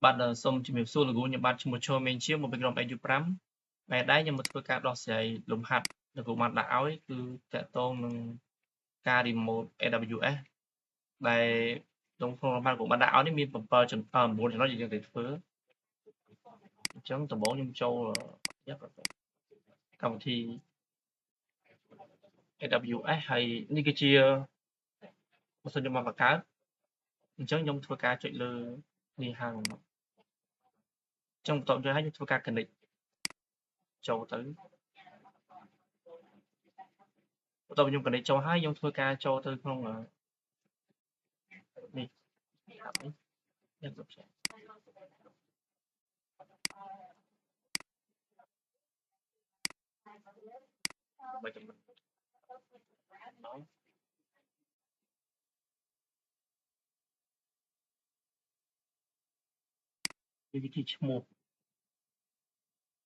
bạn xongជំរាបសួរលោកគ្រូខ្ញុំបាទឈ្មោះឈរមេងជាមកពីក្រុម AU5 បែរដែរខ្ញុំមកធ្វើការដោះស្រាយលំហាត់លោកគ្រូបានដាក់ឲ្យគឺតាក់ទងនឹងការ remote AWS ដែលក្នុងលំហាត់លោកបានដាក់ឲ្យនេះមាន9ចំណុចយើងត្រូវធ្វើអញ្ចឹងដំបូងខ្ញុំចូលកម្មវិធី AWS ហើយនេះគឺជាបើសិនខ្ញុំមកបង្កើតអញ្ចឹងខ្ញុំធ្វើការចុចលើនេះហើយអញ្ចឹងបន្ទាប់យកឲ្យខ្ញុំធ្វើការ connect ចូលទៅបន្ទាប់ខ្ញុំ connect ចូលហើយខ្ញុំធ្វើការចូលទៅក្នុងនេះអាប់នេះខ្ញុំទៅផ្សេងបើចំណុចដល់វិធីឈ្មោះ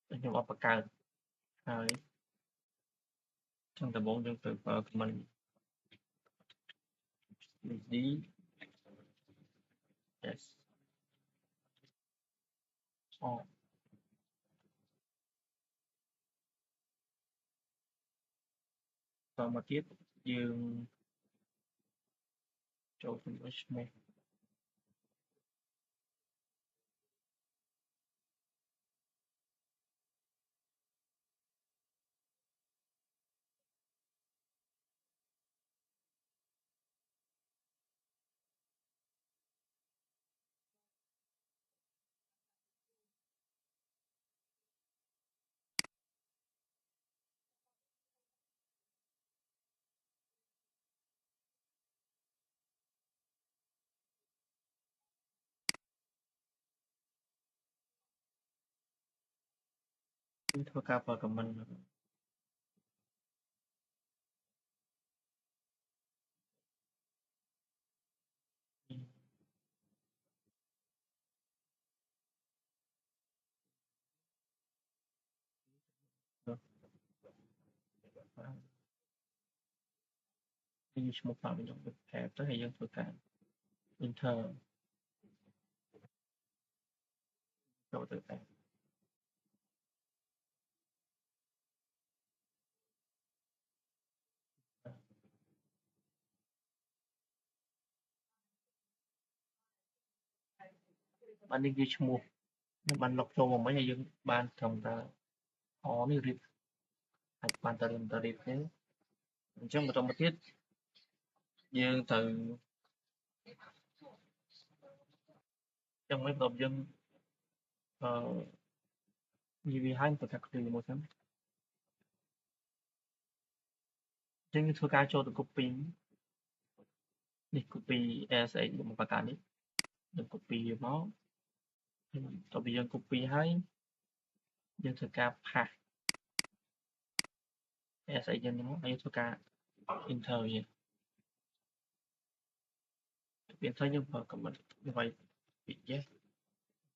ខ្ញុំអត់បង្កើតហើយចឹងដំបូងយើងទៅ comment d yes អតមកទៀតយើងចូលទៅឈ្មោះយើងធ្វើការបើ comment នេះឈ្មោះតាមខ្ញុំទៅ tab ទៅហើយយើងធ្វើការ enter ចូលទៅ tab បាននេះជាឈ្មោះខ្ញុំបានលុបចូលមកមិញហើយយើងបានត្រឹមតែនេះរៀបអាចបានតែរៀបទេអញ្ចឹងបន្តមកទៀតយើងត្រូវចឹងមិនបន្តយើងនិយាយឲ្យប្រកាសគ្នាមួយសិនចឹងយើងធ្វើការចូលទៅ copy នេះ copy ASX មកប្រកាសនេះយើង copy មកតទៅយើង copy ហើយយើងធ្វើការ paste ASX យើងមកហើយយើងធ្វើការ enter វាenter យើងប្រើ comment វាយពី yes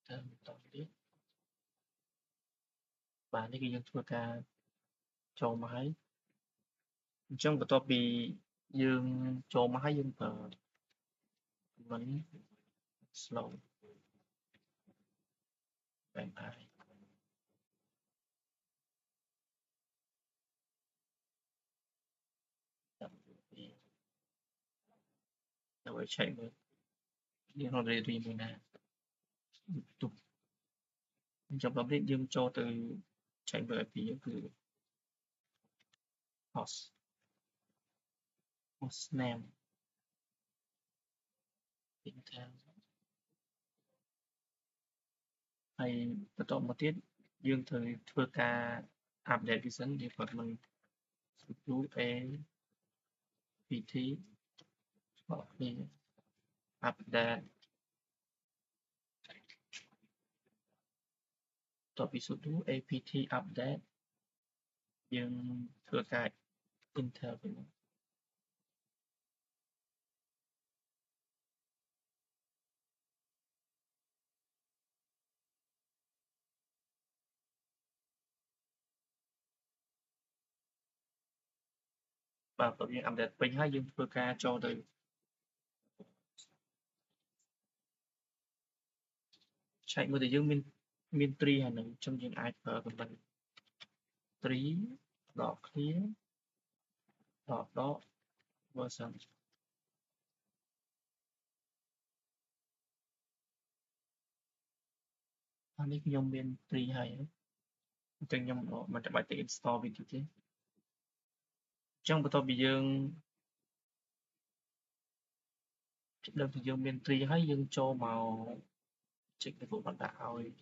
ទៅបន្តទៀតបាទនេះគឺយើងធ្វើការចូលមកហើយអញ្ចឹងបន្ទាប់ពីយើងចូលមកហើយយើងប្រើ comment slow បែបហើយដើម្បី check មើលយើងរត់រីមួយណាទុកអញ្ចឹងបន្តទៀតយើងចូលទៅ check មើល IP យើងគឺ host name Intel ហើយបន្តមកទៀតយើងត្រូវធ្វើការ update វាសិនយើងគាត់មិន apt ស្គាល់គ្នា update តទៅពី sudo apt update យើងធ្វើការ Intel ទៅបាទតើយើង update ពេញហើយយើងធ្វើការចូលទៅ chạy một thì dương min tree hay là trong những ai của mình tree dot clear dot version អានេះខ្ញុំមាន tree ហើយអញ្ចឹងខ្ញុំមិនចាំបាច់ទៅ install វាទៀតទេអញ្ចឹងបន្ទាប់ពីយើងដឹងថាយើងមាន tree ហើយយើងចូលមក check ទៅពួកគាត់ដាក់ឲ្យអញ្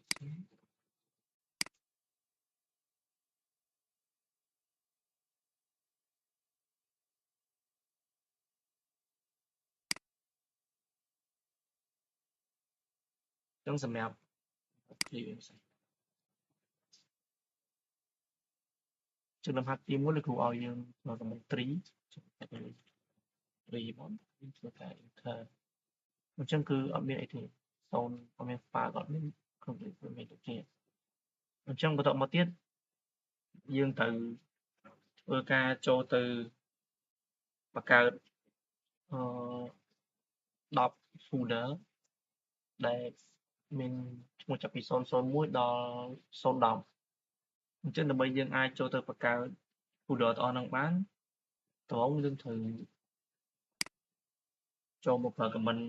ចឹងសម្រាប់ clear ចំណុចហាត់ទី1លោកគ្រូឲ្យយើងមកកំណត់ tree 3មកយើងធ្វើការ enter អញ្ចឹងគឺអត់មានអីទេ0អត់មាន file អត់មានគ្រប់ដូចមានទៅជាអញ្ចឹងបន្តមកទៀតយើងត្រូវធ្វើការចូលទៅបង្កើត10 folder ដែលមានឈ្មោះចាប់ពី001ដល់010អញ្ចឹងដើម្បីយើងអាចចូលទៅបង្កើត folder ទាំងអស់ហ្នឹងបានត្រង់យើងត្រូវចូលមកប្រើ command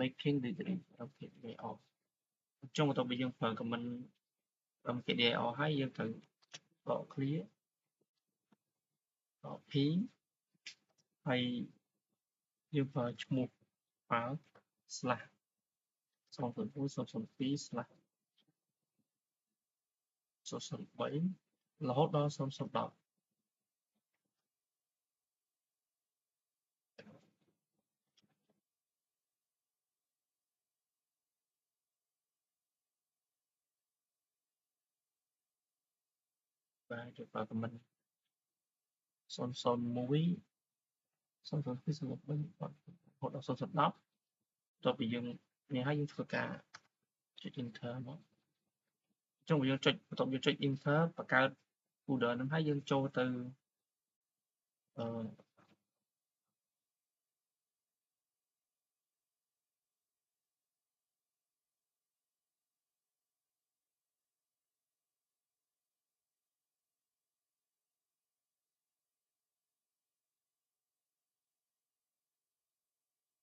making directory off អញ្ចឹងបន្ទាប់ពីយើងប្រើ command mkdir ហើយយើងត្រូវដក clear ដក p ហើយយើងប្រើឈ្មោះ file slash 0.1.0.2 slash 0.3 រហូតដល់0.10បាទចូលប្រើ command 001 0.2 0.3 រហូតដល់0.10បន្ទាប់ពីយើងនេះហើយយើងធ្វើការចុច enter មកអញ្ចឹងយើងចុចបន្ទាប់យើងចុច enter បង្កើត folder ហ្នឹងហើយយើងចូលទៅ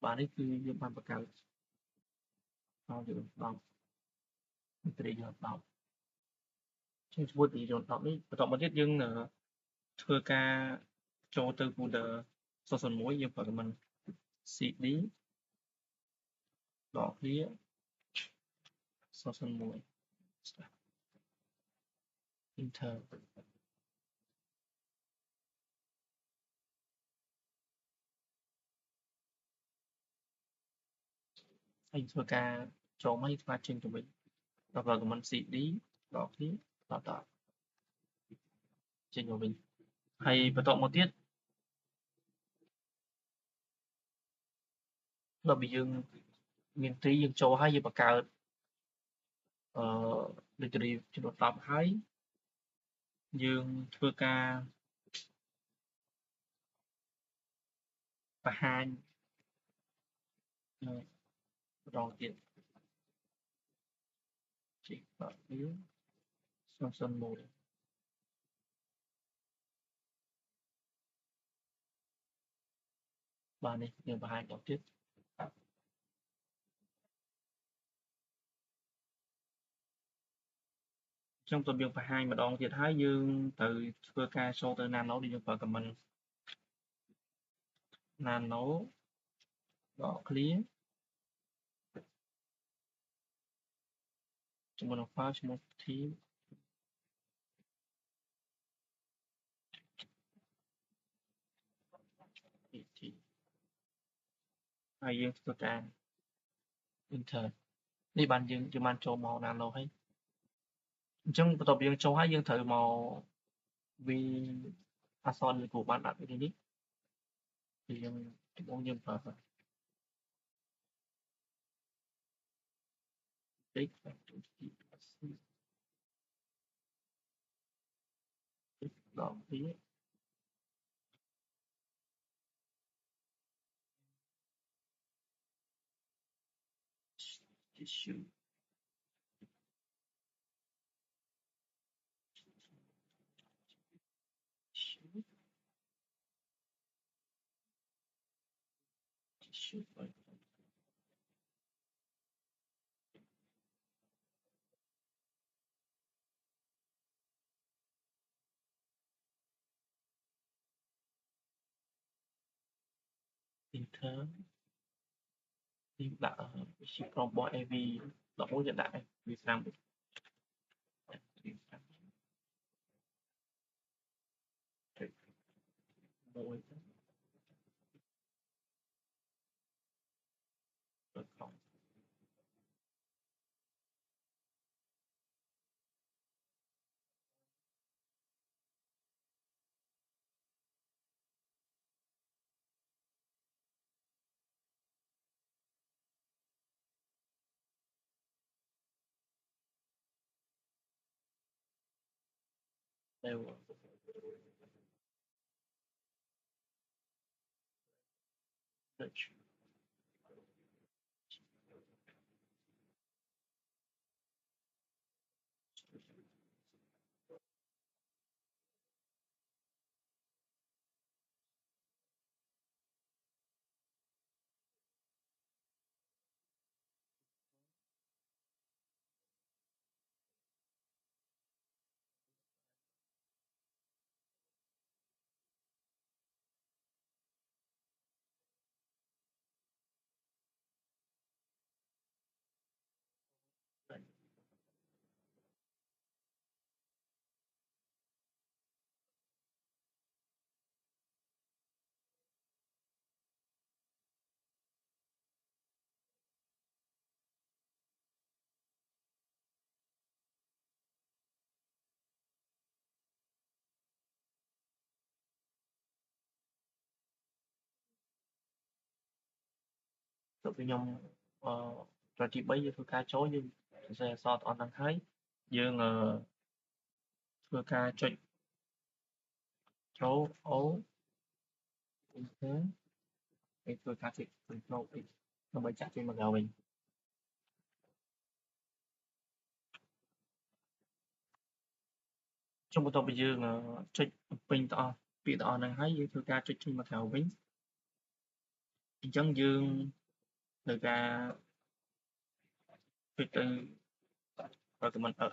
បាទនេះគឺយើងបានបង្កើតដល់យើង10ត្រីយើង10ជាងជាមួយត្រីយើង10នេះបន្តមកទៀតយើងធ្វើការចូលទៅ folder 001យើងប្រើ command cd ដក clear 001 enter ហើយធ្វើការចូលមកធ្វើការចេញទៅវិញដល់ប្រើ command cd ដក clear ដកចេញមកវិញហើយបន្តមកទៀតដល់ពីយើងមាន tree យើងចូលហើយយើងបង្កើតdirectory ចំនួន10ហើយយើងធ្វើការបង្ហាញម្ដងទៀតចេញបើវា001បាទនេះយើងបង្ហាញដល់ទៀតខ្ញុំទៅយើងបង្ហាញម្ដងទៀតហើយយើងទៅធ្វើការចូលទៅ nano ដែលយើងប្រើ command nano ដក clear ជាមួយនឹង file ឈ្មោះ team ហើយយើងធ្វើការ enter នេះបានយើងបានចូលមក nano ហើយអញ្ចឹងបន្ទាប់ពីយើងចូលហើយយើងត្រូវមកវាអក្សរដែលគ្រូបានដាក់ពីនេះគឺយើងដំបូងយើងប្រើ x ដល់វា tissue tissue tissue printer phim đã chip from boy AV đọc mối hiện đại Việt Nam môi rồi không đều search tự với nhau cho chị bây giờ tôi ca chối nhưng sẽ so toàn đang thấy dương thưa ca cho chấu ấu thế cái thưa ca chị tôi cho nó mới chắc trên mặt đầu mình trong một tập bây giờ trích pin to bị to đang thấy dương thưa ca trích trên mặt đầu mình chân dương thưa ca trích từ rồi tụi mình ở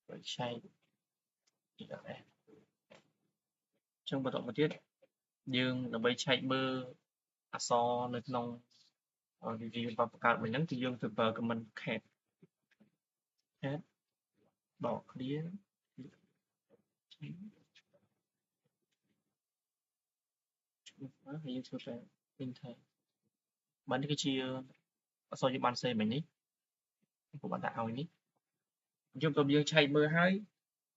rồi say ở trong một tập một tiết dương là bây chạy bơ so lên nông review và cả mình nhắn thì dương từ bờ của mình khẹt hết bỏ clear hình như là bình thường bán cái chia so với bạn xe mình ấy của bạn đạo ấy dương cầm dương chạy bơ hai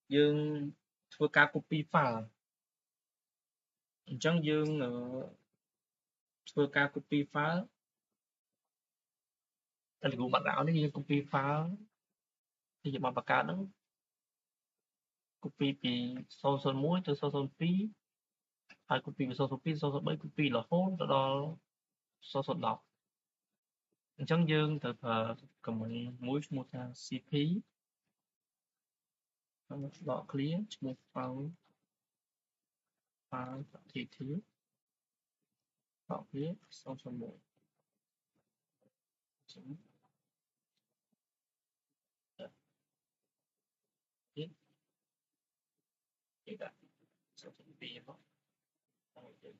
dương thua ca copy file chẳng dương thua ca copy file là của bạn đạo đấy dương copy file thì bạn bạc cả đó copyពី001ទៅ002ហើយ copy ពី002 003 copy រហូតទៅដល់010អញ្ចឹងយើងត្រូវប្រើ command មួយឈ្មោះថា cp ដក clear ឈ្មោះ file.txt ដក clear 001អញ្ចឹងទៀតគេដាក់002មកហើយយើង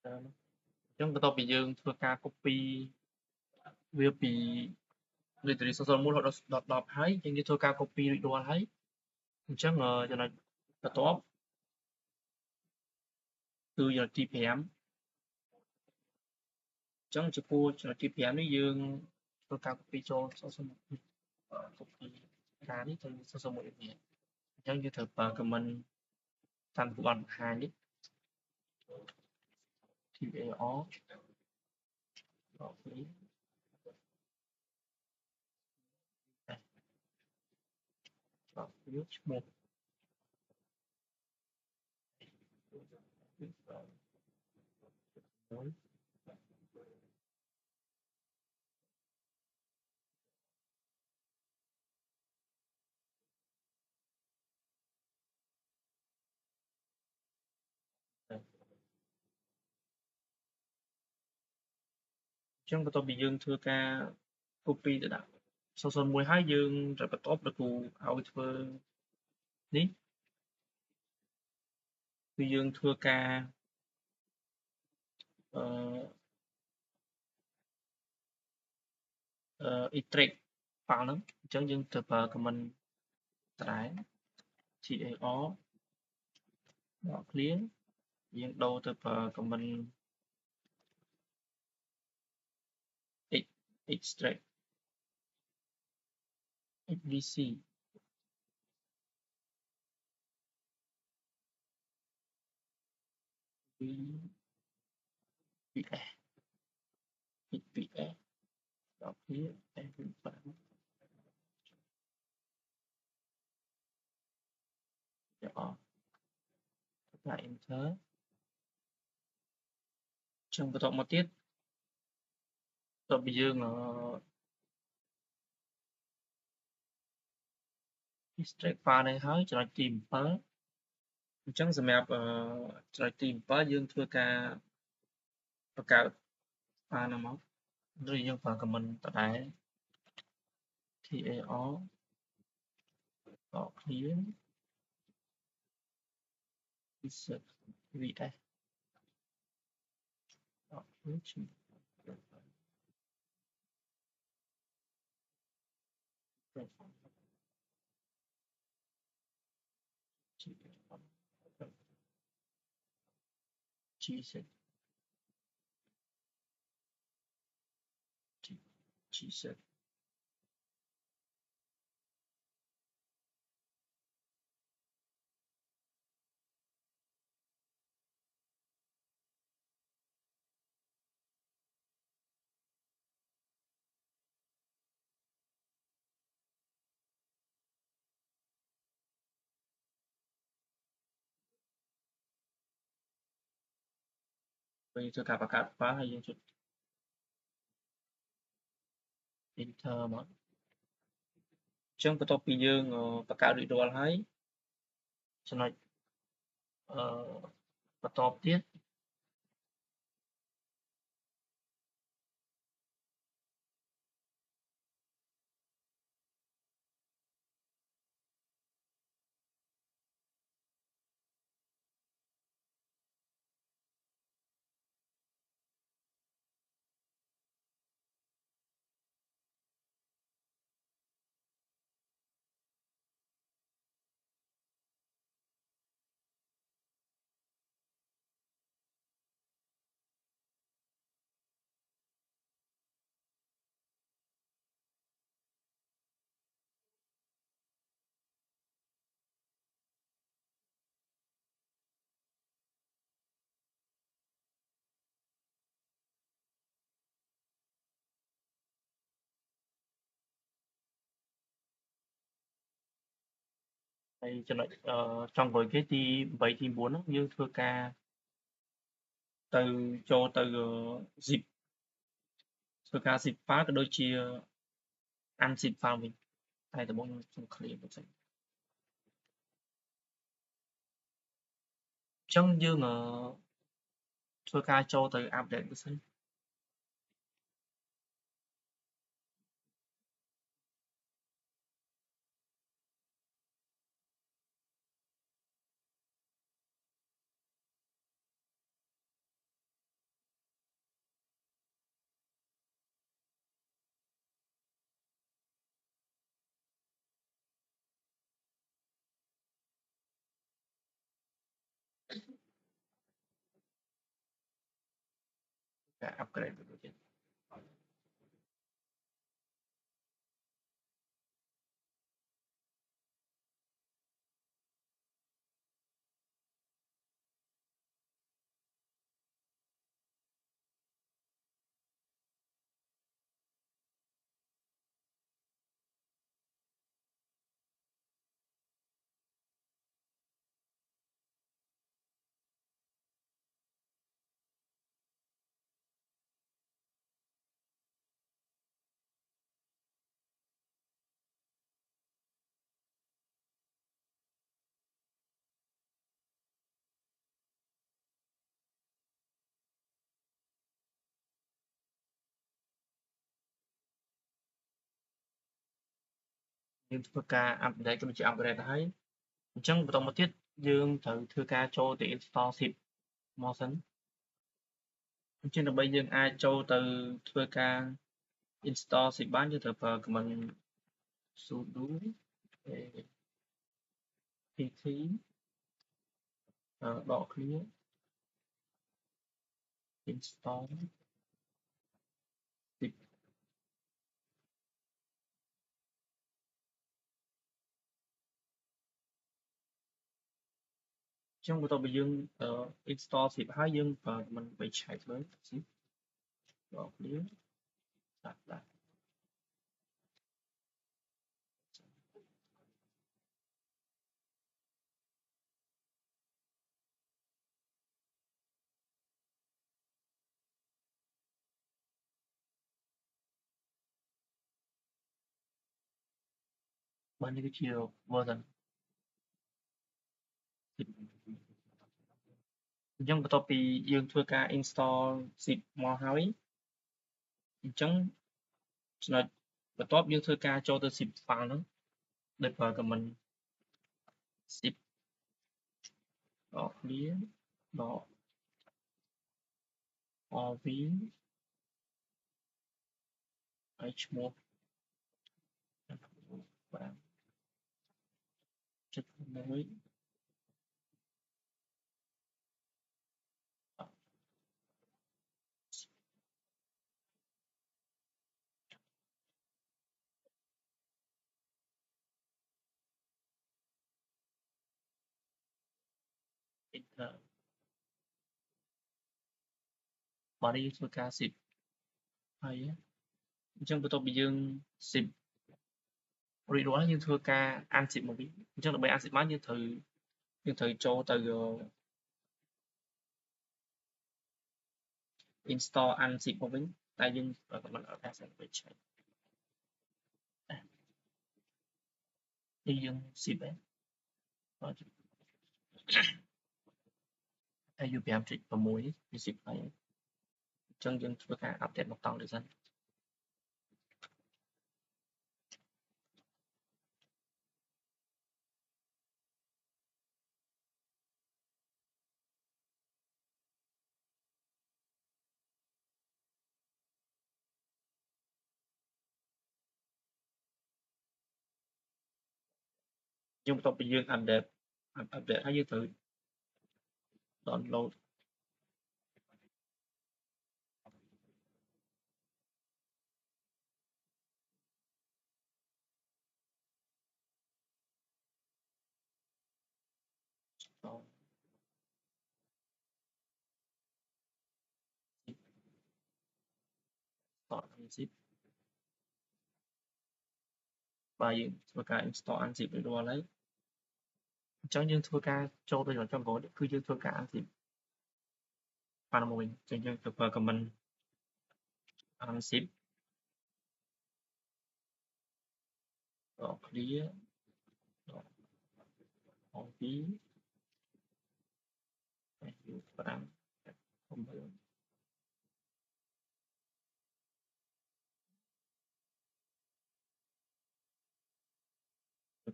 ចឹងបន្ទាប់ពីយើងធ្វើការ copy វាពី directory 001 រហូតដល់10ហើយយើងធ្វើការ copy រួចរាល់ហើយអញ្ចឹងចំណុចបន្ទាប់គឺចំណុចទី5អញ្ចឹងចំពោះចំណុចទី5នេះយើងធ្វើការ copy ចូល copy ការនេះទៅ 001 នេះអញ្ចឹងយើងត្រូវប្រើ comment តាមគូបានបង្ហាញនេះ TAR ដល់នេះដល់វាឈ្មោះអញ្ចឹងបន្ទាប់ពីយើងធ្វើការ copy ទៅដាក់001ហើយយើងត្រូវបន្ទាប់ដល់គូឲ្យធ្វើនេះគឺយើងធ្វើការextract file ហ្នឹងអញ្ចឹងយើងត្រូវប្រើ comment ដែរ TAR ដល់ clear យើងដូរទៅប្រើ comment extract xvc vps vps ដល់ clear 5យកអស់ដាក់ enter ចឹងបន្តមកទៀតតបយើងextract file នេះហើយចំណុចទី7អញ្ចឹងសម្រាប់ចំណុចទី7យើងធ្វើការបង្កើត file ហ្នឹងមកឬយើងប្រើ comment ដដែល TAR ដល់ clear insert vs ដល់ clear G-set G-set ពេលធ្វើការបង្កើត file ហើយយើងចុច enter មកអញ្ចឹងបន្ទាប់ពីយើងបង្កើតរួចរាល់ហើយចំណុចបន្តទៀតហើយចំណុចចុងក្រោយគេទី8ទី9ហ្នឹងយើងធ្វើការទៅចូលទៅ zip ធ្វើការ zip file ក៏ដូចជា unzip file វិញតែដំបូងខ្ញុំ clear បន្តិចអញ្ចឹងយើងធ្វើការចូលទៅ update ទៅសិន ការ upgrade ទៅទៀតយើងធ្វើការ update ក៏ដូចជា upgrade ទៅហើយអញ្ចឹងបន្តមកទៀតយើងត្រូវធ្វើការចូលទៅ install zip មកសិនអញ្ចឹងដើម្បីយើងអាចចូលទៅធ្វើការ install zip បានយើងត្រូវប្រើ command sudo pt ដកគ្នា install zip អញ្ចឹងបន្ទាប់ពីយើង install zip ហើយយើងប្រើ command បីឆែកមើល zip ដកគ្នាដាក់បាននេះគឺជា version អញ្ចឹងបន្ទាប់ពីយើងធ្វើការ install zip មកហើយអញ្ចឹងចំណុចបន្ទាប់យើងធ្វើការចូលទៅ zip file ហ្នឹងដោយប្រើ command zip ដកគ្នាដក rv ហើយឈ្មោះ5.1 enter បាទនេះយើងធ្វើការ zip ហើយអញ្ចឹងបន្ទាប់ពីយើង zip រួចរាល់យើងធ្វើការ unzip មកវិញអញ្ចឹងដើម្បី unzip បានយើងត្រូវចូលទៅ install unzip មកវិញតែយើងប្រើ command alt s ដើម្បីឆែកនេះយើង zip ហើយU5.6 វា zip ហើយអញ្ចឹងយើងធ្វើការ update មកតង់ទៅសិនយើងបន្ទាប់ពីយើង update ហើយយើងត្រូវ download ដល់unzip បាទយើងធ្វើការ install unzip រួចរាល់ហើយអញ្ចឹងយើងធ្វើការចូលទៅចំណុចចុងក្រោយគឺយើងធ្វើការ unzip បានមកវិញអញ្ចឹងយើងត្រូវប្រើ command unzip ដក clear ដក rv ហើយ U5 9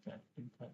Okay, enter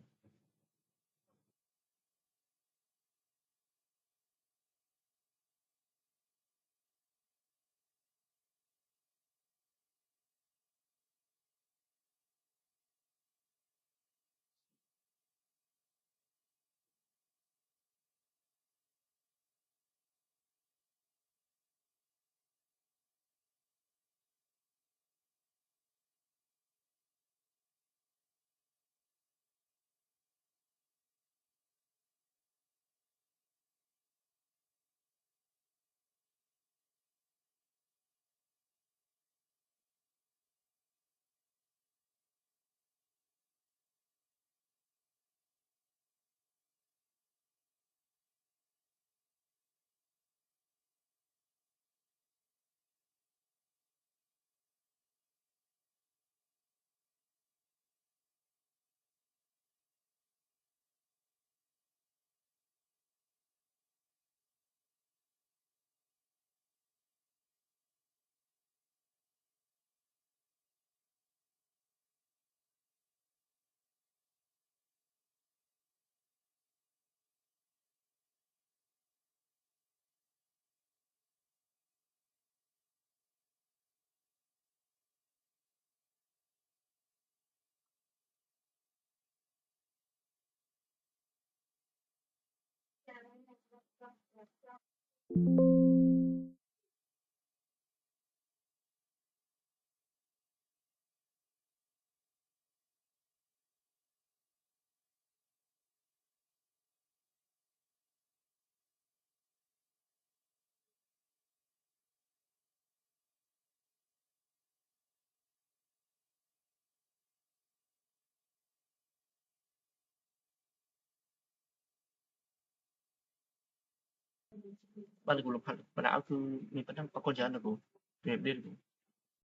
បាទលោកគ្រូលំហាត់បណ្តោយគឺមានប៉ុណ្ណឹងអរគុណច្រើនលោកគ្រូជំរាបលាលោកគ្រូ